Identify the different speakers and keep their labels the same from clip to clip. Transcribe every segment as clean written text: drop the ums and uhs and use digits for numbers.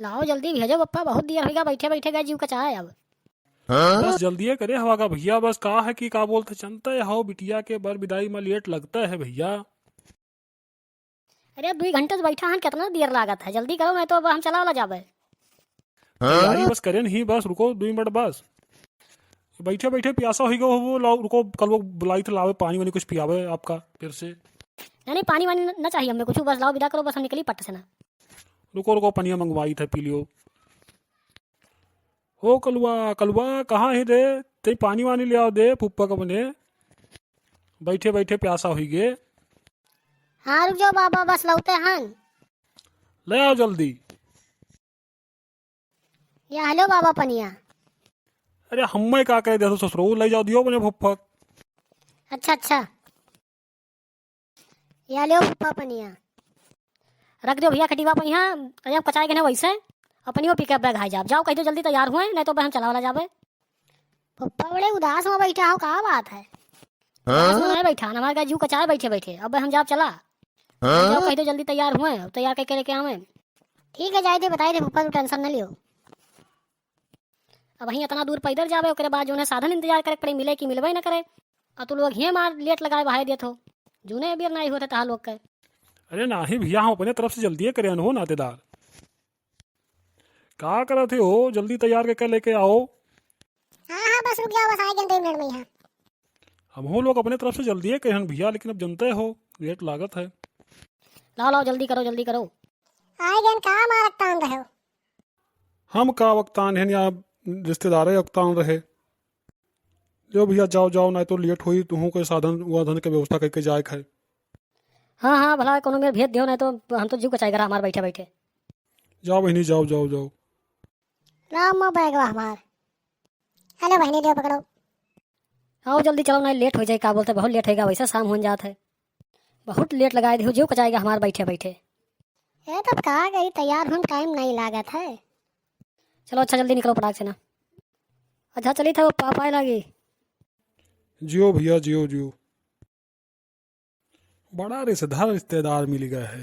Speaker 1: लाओ जल्दी भेजो पप्पा, बहुत देर होगा बैठे बैठे गए जीव कचाए अब।
Speaker 2: बस जल्दी करे हवा का भैया, बस कहा है कि का बोलते चलता है हो बिटिया के बर विदाई में लेट लगता है भैया।
Speaker 1: अरे 2 घंटे से बैठा हन, कितना देर लागत है, जल्दी करो नहीं तो अब हम चला वाला जाबे।
Speaker 2: तैयारी बस करे नहीं, बस रुको 2 मिनट बस। बैठे बैठे प्यासा हो गो वो लाओ, रुको कल वो बुलाई तो लावे पानी वानी कुछ पियावे आपका फिर से।
Speaker 1: नहीं नहीं, पानी वानी न चाहिए हमें कुछ, बस लाओ विदा करो, बस हम निकली पट से ना।
Speaker 2: रुको रुको पनिया मंगवाई था पी लियो। हो कलुआ कलुआ कहाँ है रे, ते पानी वानी ले आओ दे फुप्पा का बने, बैठे बैठे प्यासा हो गए।
Speaker 1: हाँ रुक जाओ बाबा, बस लौटे हन।
Speaker 2: ले आओ जल्दी।
Speaker 1: या हेलो बाबा पनिया।
Speaker 2: अरे हमें का कह दे ससुरो ले जाओ दियो अपने फुप्पा।
Speaker 1: अच्छा अच्छा, या लो पप्पा पनिया, रख दो भैया खटीवा पर यहाँ। अरे हम कचाए गए वैसे अपनी पिकअप बैग हाई जाओ, जाओ कह दो जल्दी तैयार हुए, नहीं तो हम चला वाला जाबे। पप्पा बड़े उदास में बैठा हो, कहा बात है? उदास में नहीं बैठा, हमारे का जीव कचाए बैठे बैठे, अब हम जाओ चला। जाओ कह दो जल्दी तैयार हुए, तैयार करके लेके आवे। ठीक है जाए दे, बताए दे पप्पा, तू टेंशन न लियो। अब वहीं इतना दूर पैदल जावे, उसके बाद जो है साधन इंतजार करे पड़े, मिले कि मिलवे न करे। और तू लोग ही मार लेट लगाए बहाई देत हो, जूने अबीर नहीं होते तहा लोग के।
Speaker 2: अरे नाही भैया हम अपने तरफ से जल्दी करे हो नातेदार, का करे थे हो, जल्दी तैयार करके लेके आओ।
Speaker 1: हाँ हाँ बस रुक जाओ, बस आए 2 मिनट में यहाँ।
Speaker 2: हम हो लोग अपने तरफ से जल्दी कहन भैया, लेकिन अब जनते हो लेट लागत है।
Speaker 1: लाओ लाओ जल्दी करो जल्दी करो।
Speaker 3: आए गन कहाँ मारकतान रहे हो?
Speaker 2: हम का वक्तान है या रिश्तेदार वक्तान रहे। जो भैया जाओ जाओ, नहीं तो लेट हुई तुहू के साधन वाधन के व्यवस्था करके जाए खाए।
Speaker 1: हाँ हाँ भला कोनो मेरे भेज दियो, नहीं तो हम तो जीव कचाएगा हमारे बैठे बैठे।
Speaker 2: जाओ बहनी जाओ जाओ जाओ।
Speaker 3: लाओ मो बैगवा हमार। हेलो बहनी लियो पकड़ो।
Speaker 1: आओ जल्दी चलो, नहीं लेट हो जाए, का बोलते बहुत लेट होगा, वैसे शाम हो जात है, बहुत लेट लगाए दियो, जीव कचाएगा हमारे बैठे बैठे।
Speaker 3: ये तो कहा गई तैयार होने टाइम नहीं लागत है।
Speaker 1: चलो अच्छा जल्दी निकलो पटाख से ना। अच्छा चली था वो पापा लगी।
Speaker 2: जियो भैया जियो जियो। बड़ा रिश्तेदार मिल गया है।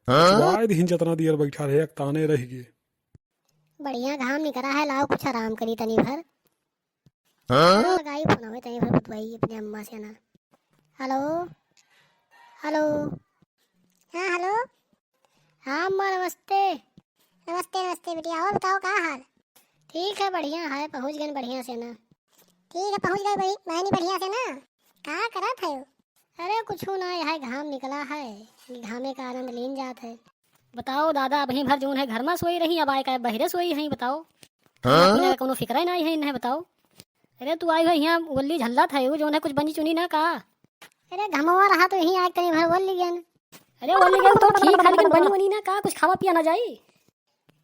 Speaker 2: वायद ही जितना देर बैठा रहे ताने रह गए।
Speaker 3: बढ़िया घाम निकला है, लाओ कुछ आराम करी तनी भर। लगाई फोन हमें तनी भर बुतवाई अपने अम्मा से ना। हेलो हेलो, हाँ हेलो, हाँ अम्मा नमस्ते। नमस्ते नमस्ते बिटिया, और बताओ क्या हाल? ठीक है बढ़िया है, पहुँच गए बढ़िया से ना। ठीक है पहुँच गए भाई मैं नहीं बढ़िया से ना। कहाँ करा थे? अरे कुछ ना, यह घाम निकला है, घामे का आनंद लीन जात है।
Speaker 1: बताओ दादा, अभी भर जो है घर में सोई रही, अब आए का बहरे सोई है, बताओ खाना का कोनो फिक्र ही नहीं है इन्हें, बताओ। अरे तू आई हो यहाँ वल्ली झल्ला था जो है कुछ बनी चुनी ना का।
Speaker 3: अरे घमवा रहा तो यहीं आग तनी भर बोल ली गया।
Speaker 1: अरे वल्ली गए तो ठीक है, लेकिन बनी बनी ना का, कुछ खावा पिया ना जाई।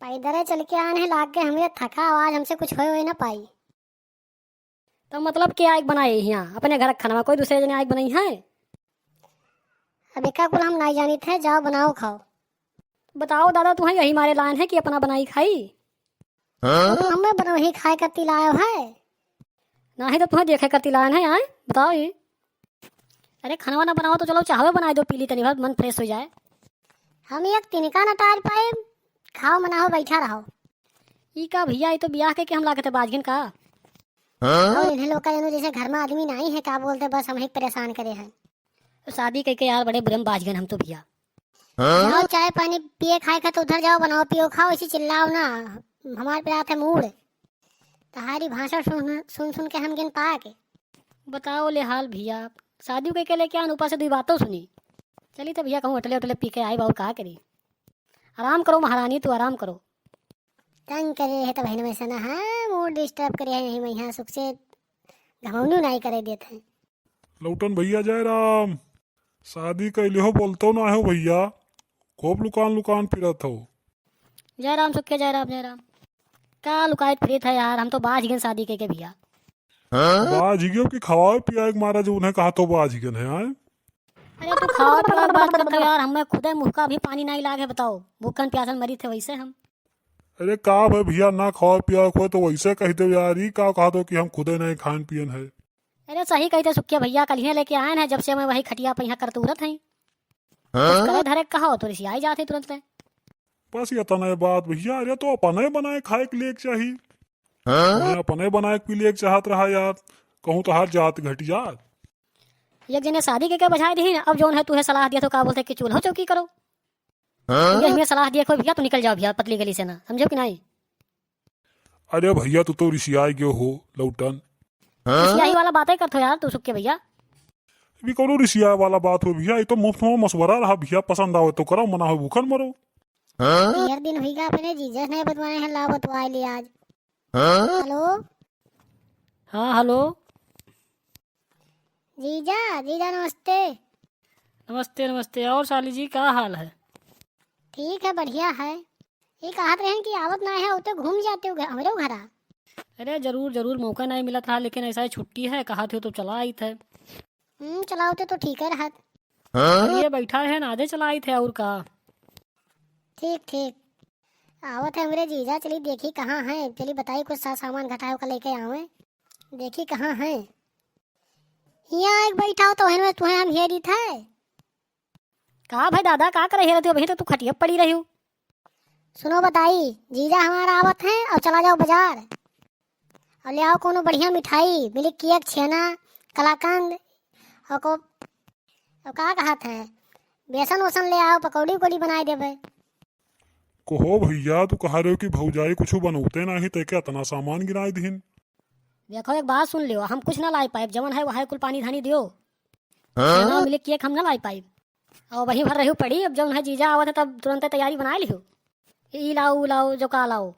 Speaker 3: पैदल चल के आने लाग के हमें थका, आवाज हमसे कुछ हो ना पाई।
Speaker 1: तो मतलब क्या आग बनाई यहाँ अपने घर खाना, कोई दूसरे जने आग बनाई है?
Speaker 3: अब एक कुल हम नहीं जानी थे, जाओ बनाओ खाओ।
Speaker 1: बताओ दादा, तुम्हें यही मारे लान है कि अपना बनाई खाई?
Speaker 3: हमें बनो ही खाए करती लायो है
Speaker 1: ना ही तो तुम्हें देखे करती लान है यहाँ, बताओ ये। अरे खाना वाना बनाओ तो चलो, चाहवे बनाए दो, पीली तनी भर मन फ्रेश हो जाए।
Speaker 3: हम एक तिनका न टार पाए, खाओ मनाओ बैठा रहो।
Speaker 1: ई का भैया, ये तो ब्याह के हम लागते बाजगिन का।
Speaker 3: और इन्हें लोग का जैसे घर में आदमी नहीं है, का बोलते बस हम ही परेशान करे हैं।
Speaker 1: तो शादी करके यार बड़े बुरे में बाजगिन हम तो भैया।
Speaker 3: जाओ चाय पानी पिए खाए का तो उधर जाओ, बनाओ पियो खाओ, इसी चिल्लाओ ना, हमारे पे आते मूड। तुम्हारी भाषा सुन सुन सुन के हम गिन पा के।
Speaker 1: बताओ ले हाल भैया, शादी करके लेके आन, ऊपर से 2 बातों सुनी। चली तो भैया कहूँ होटले होटले पी के आई, बाबू कहा करी। आराम करो महारानी, तू आराम करो।
Speaker 3: तंग करे है तो बहन में से ना, हाँ मूड डिस्टर्ब करे है, यहीं यहाँ सुख से घमौनू नहीं करे देते हैं।
Speaker 2: लौटन भैया जय राम। शादी कैले हो बोलतो ना हो भैया, खूब लुकान लुकान फिरत हो।
Speaker 1: जय राम सुखे, जय राम जय राम। का लुकायत फिरी था यार, हम तो बाज गए शादी के भैया।
Speaker 2: बाज ही की खवाए पियाए मारा जो उन्हें कहा तो बाज ही है आए।
Speaker 1: अरे तू खाओ पिला बात करते यार, हमें खुदे मुँह का भी पानी नहीं लागे, बताओ भूखन प्यासन मरी थे वैसे हम।
Speaker 2: अरे का भाई भैया ना खाओ पिया को तो वैसे कह दो यार, ही का कहा दो कि हम खुदे नहीं खान पियन है।
Speaker 1: अरे सही कहते सुखिया भैया, कल ही लेके आए हैं, जब से मैं वही खटिया पे यहाँ करतूरत है। करे धरे कहा तो रिसियाई जाते तुरंत।
Speaker 2: बस ये तने बात भैया, अरे तो अपने बनाए खाए के लिए चाहिए। मैं अपने बनाए पी लिए चाहत रहा यार, कहूँ तो हाथ जात घटिया।
Speaker 1: एक जने शादी के बजाय दी ना, अब जो है तुहे सलाह दिया तो का बोलते कि चूल्हा चौकी करो। ये हमें सलाह दिया कोई भैया तू निकल जाओ भैया पतली गली से ना, समझो कि नहीं।
Speaker 2: अरे भैया तू तो रिसियाई गयो हो लौटन।
Speaker 1: यही वाला बातें करते हो यार तू सुख के भैया।
Speaker 2: भी करो रिसिया वाला बात हो भैया, ये तो मुफ्त में मशवरा रहा भैया, पसंद आओ तो करो, मना हो भूखन मरो।
Speaker 3: यार दिन हुई अपने जीजा ने बतवाए हैं, ला बतवाए लिए आज। हेलो
Speaker 1: हाँ हेलो।
Speaker 3: जीजा, जीजा नमस्ते।
Speaker 1: नमस्ते नमस्ते। और साली जी क्या हाल है?
Speaker 3: ठीक है, बढ़िया है। ये कहत रहे कि आवत ना है उते घूम जाते हो हमरे घरा।
Speaker 1: अरे जरूर जरूर, मौका नहीं मिला था लेकिन ऐसा ही छुट्टी है, कहा थे तो चला आई थे।
Speaker 3: चलाओते तो ठीक है रहत।
Speaker 1: ये बैठा है ना, आधे चला आई थे और का।
Speaker 3: ठीक ठीक, आवत है हमरे जीजा, चली देखी कहाँ है, चली बताई कुछ सामान घटाओ का लेके आवे, देखी कहाँ है। यहाँ एक बैठा हो तो है तुम्हें हम हेरी थे।
Speaker 1: का भाई दादा का करे रहते हो, अभी तो तू खटिया पड़ी रही हो।
Speaker 3: सुनो बताई, जीजा हमारा आवत है और चला जाओ बाजार और ले आओ कोनो बढ़िया मिठाई, मिल्क केक, छेना, कलाकंद और को और का कहत है, बेसन वसन ले आओ, पकौड़ी उकौड़ी बनाए देवे।
Speaker 2: कहो भैया तू कहा रहे हो कि भौजाई कुछ बनौते नहीं ते क्या इतना सामान गिराए दीन।
Speaker 1: देखो एक बात सुन लियो, हम कुछ ना लाई पाए, जवन है वह कुल पानी धानी दियो। छेना मिल्क केक हम ना लाई पाए और वहीं भर रही पड़ी। अब जब है जीजा आवत है तब तुरंत तैयारी बना लियो, ई लाओ लाओ जो का लाओ।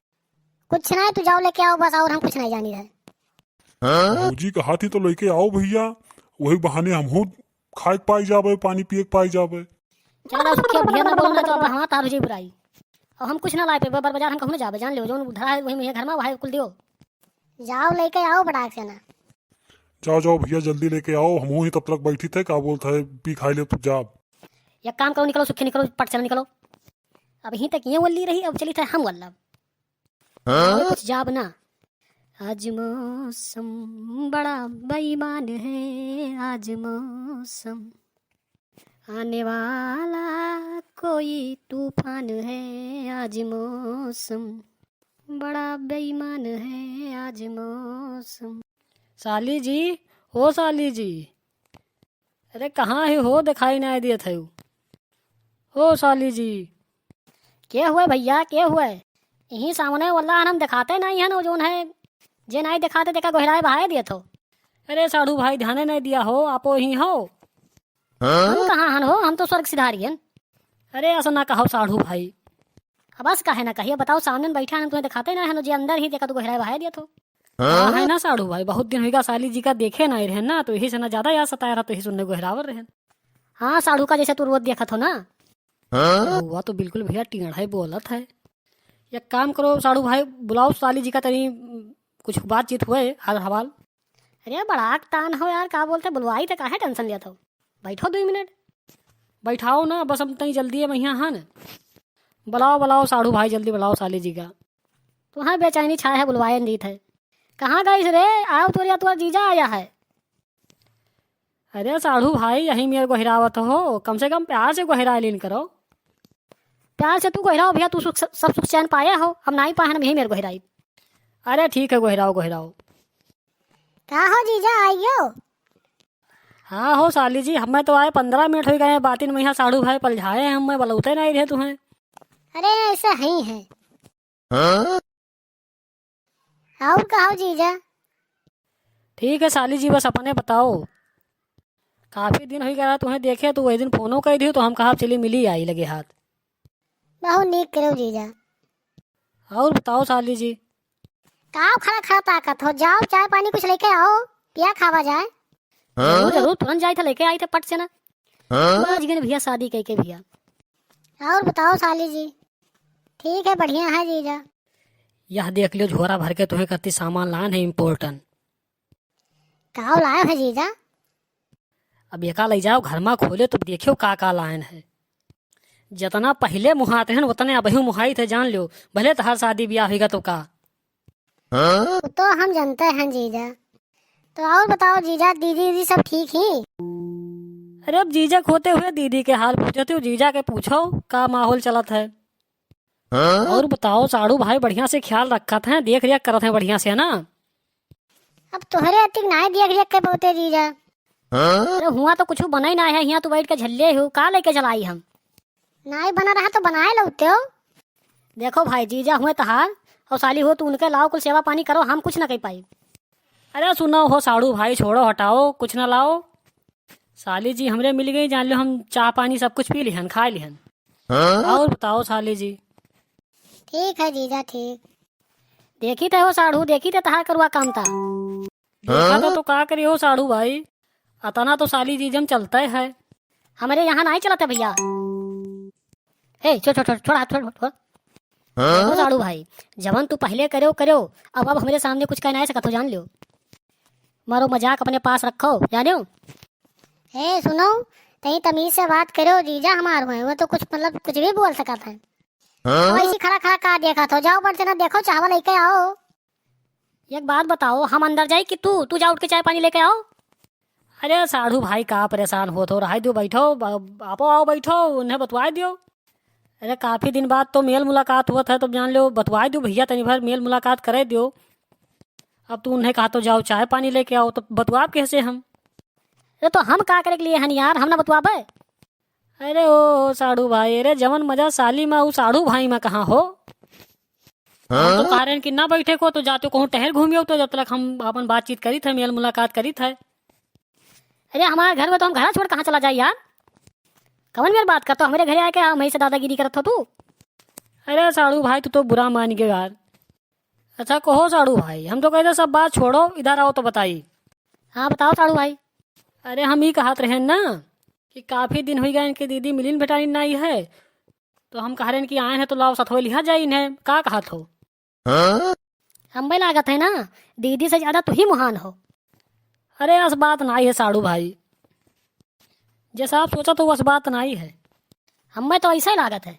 Speaker 3: कुछ नहीं, तू जाओ लेके आओ बस, और हम कुछ नहीं जानी है।
Speaker 2: भौजी कहा थी तो लेके आओ भैया, वही बहाने हम खाए पाई जावे, पानी पिए पाई जावे।
Speaker 1: चलो सुखिया भैया ना बोलना तो अब हमारा तार हो जाई बुराई। और हम कुछ ना लाए पे बाजार, हम कहूँ ना जावे, जान लो जो उधर है वही में घर में वही कुल दियो।
Speaker 3: जाओ लेके आओ बड़ाक से ना।
Speaker 2: जाओ जाओ भैया जल्दी लेके आओ, हम ही तब तक बैठी थे, क्या बोलता है पी खाई ले तू जा।
Speaker 1: एक काम करो, निकलो सुखी निकलो, पट चलो निकलो। अब यहीं तक ये वल्ली रही, अब चली थे हम वल्लब कुछ जाब ना। आज मौसम बड़ा बेईमान है, आज मौसम आने वाला कोई तूफान है, आज मौसम बड़ा बेईमान है, आज मौसम। साली जी, हो साली जी, अरे कहाँ है हो, दिखाई नहीं दिए थे हो साली जी। क्या हुआ भैया, क्या हुआ? यही सामने वाला हम दिखाते नहीं है ना, जो है जे नहीं दिखाते देखा गोहराए बहाए दिए थो। अरे साधु भाई ध्यान नहीं दिया हो, आपो ही हो। हम कहाँ हन हो, हम तो स्वर्ग सिधारी हैं। अरे ऐसा ना कहो साधु भाई, अब बस काहे ना कहिए, बताओ सामने में बैठा है तुम्हें दिखाते ना है ना, जे अंदर ही देखा तो गोहराए बहाए दिया थो। है ना साधु भाई, बहुत दिन होगा साली जी का देखे नहीं रहे ना, तो यही से ना ज्यादा याद सताया रहा, तो यही सुनने गोहरावर रहे। हाँ साधु का जैसे तू रोज देखा थो ना, हुआ तो बिल्कुल भैया टीढ़ा बोलत है। एक काम करो साधु भाई, बुलाओ साली जी का, तरी कुछ बातचीत हुए हाल हवाल। अरे बड़ा तान हो यार, क्या बोलते बुलवाई तो काहे टेंशन लिया था। बैठो 2 मिनट, बैठाओ ना बस, हम तई जल्दी है भैया। हाँ न बुलाओ बुलाओ साधु भाई, जल्दी बुलाओ साली जी का। तुम्हारे बेचैनी छाए है, बुलवाए नहीं थे। कहाँ गई रे, आओ तो या तुम्हारा जीजा आया है। अरे साधु भाई यही मेरे को हिरावत हो, कम से कम प्यार से को हिरा लीन करो। प्यार से तू गोहराओ भैया, तू सब सुख चैन पाया हो, हम नहीं पाए, हम यही मेरे को हिराई। अरे ठीक है गोहराओ गोहराओ।
Speaker 3: का हो जीजा आइयो?
Speaker 1: हाँ हो साली जी, हमें तो आए 15 मिनट हो गए, बातिन में यहाँ साधु भाई पलझाए हैं, हमें बलौते नहीं रहे तुम्हें।
Speaker 3: अरे ऐसा ही है। और कहो जीजा?
Speaker 1: ठीक है साली जी, बस अपने बताओ, काफी दिन हो गया तुम्हें देखे, तो वही दिन फोनो कर दी तो हम कहा चली मिली आई लगे हाथ।
Speaker 3: बहुत नीक करो जीजा।
Speaker 1: और बताओ साली जी।
Speaker 3: का खड़ा खड़ा ताकत हो, जाओ चाय पानी कुछ लेके आओ, पिया खावा जाए।
Speaker 1: जरूर जरूर, तुरंत जाए थे लेके आई थे पट से ना। आज गए भैया शादी कह के भैया।
Speaker 3: और बताओ साली जी? ठीक है, बढ़िया है जीजा।
Speaker 1: यह देख लियो झोरा भर के तुम्हें करती सामान लान है इम्पोर्टेंट।
Speaker 3: का लाए है जीजा?
Speaker 1: अब एका ले जाओ घर में खोले तो देखियो का लाइन है। जितना पहले मुहाते हैं उतने अब मुहाई थे, जान लो, भले तो हर शादी ब्याह होगा तो का।
Speaker 3: वो तो हम जानते हैं जीजा। तो और बताओ जीजा, दीदी दीदी सब ठीक ही?
Speaker 1: अरे अब जीजा खोते हुए दीदी के हाल पूछते हो, जीजा के पूछो का माहौल चलत है। और बताओ साड़ू भाई, बढ़िया से ख्याल रखत हैं, देख रेख करत हैं बढ़िया से, है ना?
Speaker 3: अब तोहरे अतिक नाय देख रेख के बहुते जीजा।
Speaker 1: अरे हुआ तो कुछ बना ही ना है, यहाँ तो बैठ के झल्ले हो, का लेके चलाई हम?
Speaker 3: नाय बना रहा तो बनाए लौटे हो।
Speaker 1: देखो भाई, जीजा हुए तहार और साली हो, तू उनके लाओ, कुल सेवा पानी करो, हम कुछ ना कह पाई। अरे सुनो हो साड़ू भाई, छोड़ो हटाओ, कुछ ना लाओ। साली जी हमरे मिल गई, जान लो हम चाह पानी सब कुछ पी लिहन, खा लिहन। और बताओ साली जी।
Speaker 3: ठीक है जीजा, ठीक।
Speaker 1: देखी थे हो साड़ू, देखी थे तहार करुआ काम था। देखा तो का करी हो साड़ू भाई, अतना तो साली जी जम चलता है। हमारे यहाँ नहीं चलता भैया। ए छोड़ छोड़ छोड़ छोड़ हाथ, छोड़ छोड़। देखो साड़ू भाई, जवन तू पहले करो करो, अब हमारे सामने कुछ कहना है सकत हो, जान लो। मारो मजाक अपने पास रखो, जानो।
Speaker 3: ए सुनो, तही तमीज से बात करो, जीजा हमार हुए वो तो कुछ मतलब कुछ भी बोल सकत है। ऐसी खड़ा खड़ा का देखा तो जाओ, बढ़ ना देखो, चावल लेके आओ।
Speaker 1: एक बात बताओ, हम अंदर जाए कि तू जा उठ के चाय पानी लेके आओ? अरे साढ़ू भाई का परेशान हो तो रहा दो, बैठो आपो, आओ बैठो, उन्हें बतवा दियो। अरे काफी दिन बाद तो मेल मुलाकात हुआ था, तो जान लो बतवा दो भैया, तनी भर मेल मुलाकात करे दियो। अब तू उन्हें कहा तो जाओ चाय पानी लेके आओ, तो बतवा कैसे हम? अरे तो हम का करे के लिए हन यार, हम ना बतवाबे? अरे ओ साढ़ू भाई, अरे जवन मजा साली में वो साढ़ू भाई में कहाँ हो? हम तो कह रहे हैं कि ना बैठे को, तो जाते कहूँ टहल घूमियो, तो जब तक हम अपन बातचीत करी थे, मेल मुलाकात करी थे। अरे हमारे घर में तो हम घर छोड़ कहाँ चला जाए यार? कवन मेरी बात करते हो, हमारे घर आके हम ऐसे दादागिरी करत हो तू? अरे साड़ू भाई तू तो बुरा मान गए यार। अच्छा कहो साड़ू भाई, हम तो कहते सब बात छोड़ो, इधर आओ तो बताइए। हाँ बताओ साड़ू भाई। अरे हम ही कहत रहे ना कि काफी दिन हो गए इनकी दीदी मिलिन भेटानी नहीं है, तो हम कह रहे हैं कि आए हैं तो लाओ सथवे लिहा जाए इन्हें, का कहत हो? हम भाई लागत है ना, दीदी से ज्यादा तू ही महान हो। अरे ऐसा बात नहीं है साड़ू भाई, जैसा आप सोचा तो वैसा बात नहीं है, हमें तो ऐसा ही लागत है।